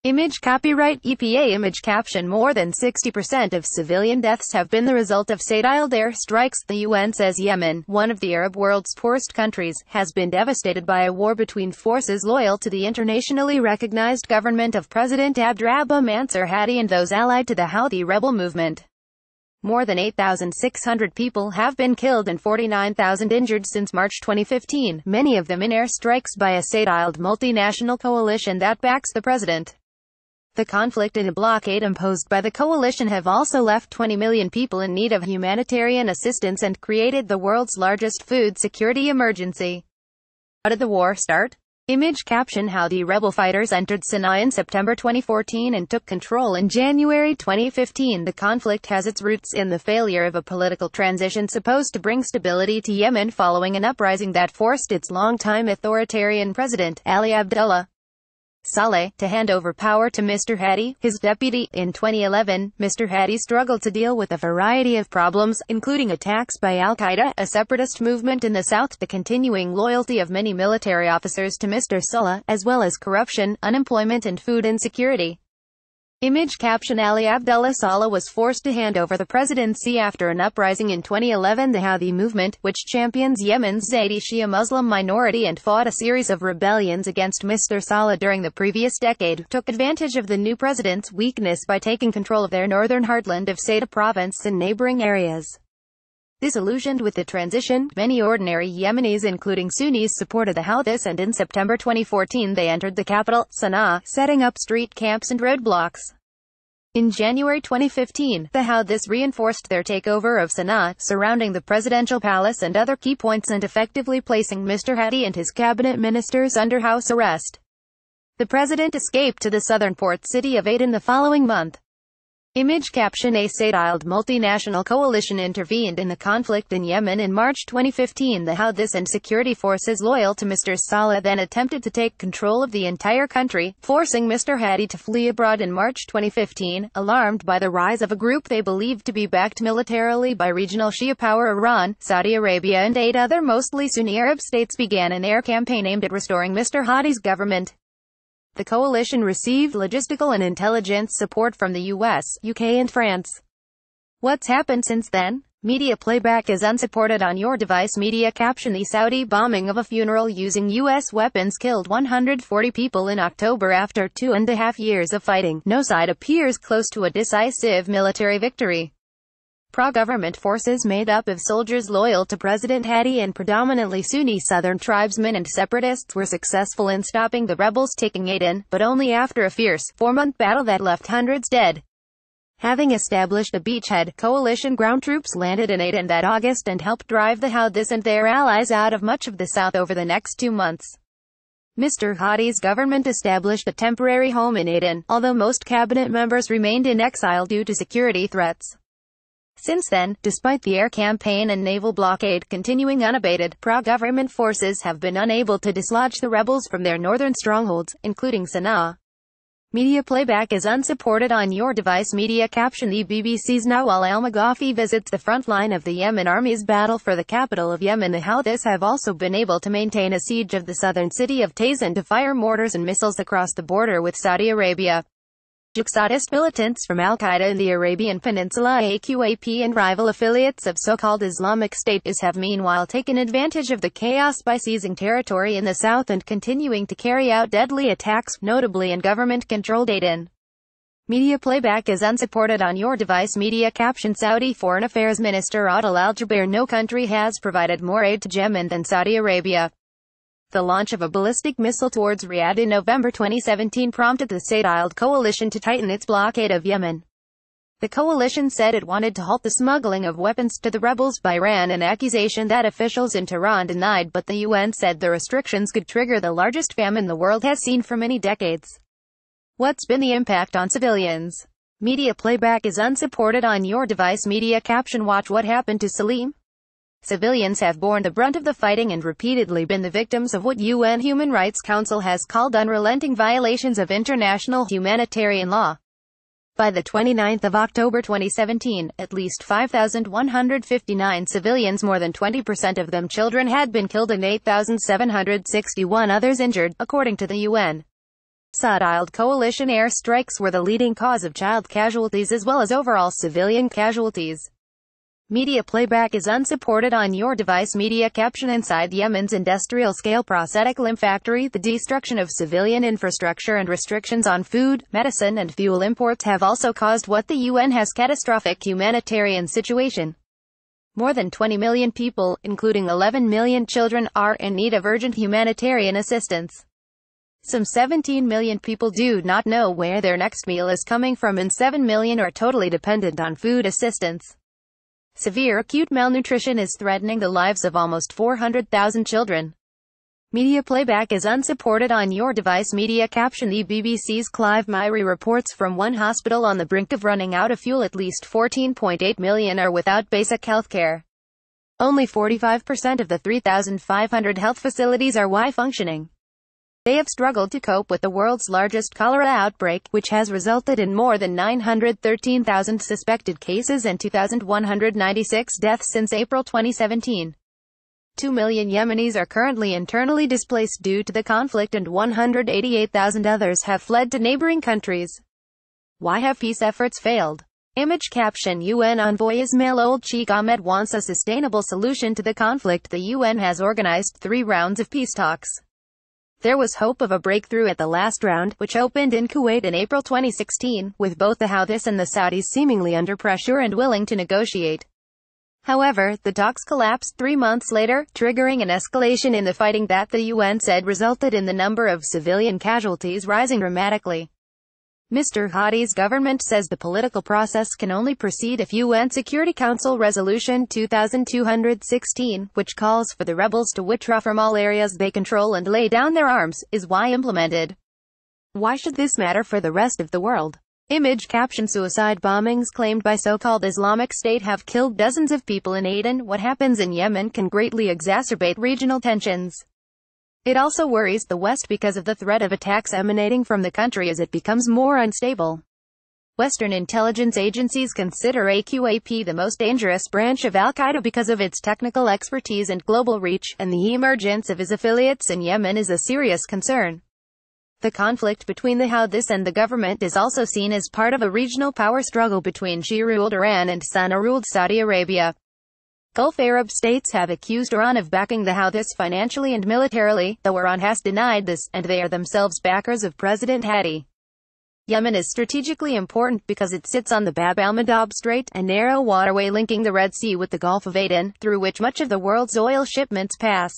Image copyright EPA image caption. More than 60% of civilian deaths have been the result of state-isled air strikes. The UN says Yemen, one of the Arab world's poorest countries, has been devastated by a war between forces loyal to the internationally recognized government of President Abdrabbuh Mansur Hadi and those allied to the Houthi rebel movement. More than 8,600 people have been killed and 49,000 injured since March 2015, many of them in air strikes by a state-isled multinational coalition that backs the president. The conflict and the blockade imposed by the coalition have also left 20 million people in need of humanitarian assistance and created the world's largest food security emergency. How did the war start? Image caption. Houthi rebel fighters entered Sana'a in September 2014 and took control in January 2015. The conflict has its roots in the failure of a political transition supposed to bring stability to Yemen following an uprising that forced its longtime authoritarian president, Ali Abdullah Saleh, to hand over power to Mr. Hadi, his deputy. In 2011, Mr. Hadi struggled to deal with a variety of problems, including attacks by Al-Qaeda, a separatist movement in the south, the continuing loyalty of many military officers to Mr. Saleh, as well as corruption, unemployment and food insecurity. Image caption. Ali Abdullah Saleh was forced to hand over the presidency after an uprising in 2011. The Houthi movement, which champions Yemen's Zaidi Shia Muslim minority and fought a series of rebellions against Mr. Saleh during the previous decade, took advantage of the new president's weakness by taking control of their northern heartland of Saida province and neighboring areas. Disillusioned with the transition, many ordinary Yemenis including Sunnis supported the Houthis, and in September 2014 they entered the capital, Sana'a, setting up street camps and roadblocks. In January 2015, the Houthis reinforced their takeover of Sana'a, surrounding the presidential palace and other key points and effectively placing Mr. Hadi and his cabinet ministers under house arrest. The president escaped to the southern port city of Aden the following month. Image caption. A state-isled multinational coalition intervened in the conflict in Yemen in March 2015. The Houthis and security forces loyal to Mr. Saleh then attempted to take control of the entire country, forcing Mr. Hadi to flee abroad in March 2015. Alarmed by the rise of a group they believed to be backed militarily by regional Shia power Iran, Saudi Arabia and 8 other mostly Sunni Arab states, began an air campaign aimed at restoring Mr. Hadi's government. The coalition received logistical and intelligence support from the US, UK and France. What's happened since then? Media playback is unsupported on your device. Media caption. The Saudi bombing of a funeral using US weapons killed 140 people in October after 2.5 years of fighting. No side appears close to a decisive military victory. Pro-government forces made up of soldiers loyal to President Hadi and predominantly Sunni southern tribesmen and separatists were successful in stopping the rebels taking Aden, but only after a fierce, 4-month battle that left hundreds dead. Having established a beachhead, coalition ground troops landed in Aden that August and helped drive the Houthis and their allies out of much of the south over the next 2 months. Mr. Hadi's government established a temporary home in Aden, although most cabinet members remained in exile due to security threats. Since then, despite the air campaign and naval blockade continuing unabated, pro-government forces have been unable to dislodge the rebels from their northern strongholds, including Sana'a. Media playback is unsupported on your device. Media caption. The BBC's Nawal al-Maghafi visits the front line of the Yemen army's battle for the capital of Yemen. The Houthis have also been able to maintain a siege of the southern city of Taiz and to fire mortars and missiles across the border with Saudi Arabia. Jihadist militants from Al-Qaeda in the Arabian Peninsula, AQAP and rival affiliates of so-called Islamic State have meanwhile taken advantage of the chaos by seizing territory in the south and continuing to carry out deadly attacks, notably in government-controlled Aden. Media playback is unsupported on your device. Media caption. Saudi Foreign Affairs Minister Adel Al-Jubair. No country has provided more aid to Yemen than Saudi Arabia. The launch of a ballistic missile towards Riyadh in November 2017 prompted the state-isled coalition to tighten its blockade of Yemen. The coalition said it wanted to halt the smuggling of weapons to the rebels by Iran, an accusation that officials in Tehran denied, but the UN said the restrictions could trigger the largest famine the world has seen for many decades. What's been the impact on civilians? Media playback is unsupported on your device. Media caption. Watch what happened to Salim. Civilians have borne the brunt of the fighting and repeatedly been the victims of what UN Human Rights Council has called unrelenting violations of international humanitarian law. By the 29th of October 2017, at least 5,159 civilians, more than 20% of them children, had been killed and 8,761 others injured, according to the UN. Saudi coalition airstrikes were the leading cause of child casualties as well as overall civilian casualties. Media playback is unsupported on your device. Media caption: inside Yemen's industrial-scale prosthetic limb factory, the destruction of civilian infrastructure and restrictions on food, medicine and fuel imports have also caused what the UN has catastrophic humanitarian situation. More than 20 million people, including 11 million children, are in need of urgent humanitarian assistance. Some 17 million people do not know where their next meal is coming from, and 7 million are totally dependent on food assistance. Severe acute malnutrition is threatening the lives of almost 400,000 children. Media playback is unsupported on your device. Media caption: the BBC's Clive Myrie reports from one hospital on the brink of running out of fuel. At least 14.8 million are without basic health care. Only 45% of the 3,500 health facilities are functioning. They have struggled to cope with the world's largest cholera outbreak, which has resulted in more than 913,000 suspected cases and 2,196 deaths since April 2017. 2 million Yemenis are currently internally displaced due to the conflict and 188,000 others have fled to neighboring countries. Why have peace efforts failed? Image caption: UN envoy Ismail Old Sheikh Ahmed wants a sustainable solution to the conflict. The UN has organized 3 rounds of peace talks. There was hope of a breakthrough at the last round, which opened in Kuwait in April 2016, with both the Houthis and the Saudis seemingly under pressure and willing to negotiate. However, the talks collapsed 3 months later, triggering an escalation in the fighting that the UN said resulted in the number of civilian casualties rising dramatically. Mr. Hadi's government says the political process can only proceed if UN Security Council Resolution 2216, which calls for the rebels to withdraw from all areas they control and lay down their arms, is implemented. Why should this matter for the rest of the world? Image caption: suicide bombings claimed by so-called Islamic State have killed dozens of people in Aden. What happens in Yemen can greatly exacerbate regional tensions. It also worries the West because of the threat of attacks emanating from the country as it becomes more unstable. Western intelligence agencies consider AQAP the most dangerous branch of al-Qaeda because of its technical expertise and global reach, and the emergence of its affiliates in Yemen is a serious concern. The conflict between the Houthis and the government is also seen as part of a regional power struggle between Shia-ruled Iran and Sunni-ruled Saudi Arabia. Gulf Arab states have accused Iran of backing the Houthis financially and militarily, though Iran has denied this, and they are themselves backers of President Hadi. Yemen is strategically important because it sits on the Bab al-Mandab Strait, a narrow waterway linking the Red Sea with the Gulf of Aden, through which much of the world's oil shipments pass.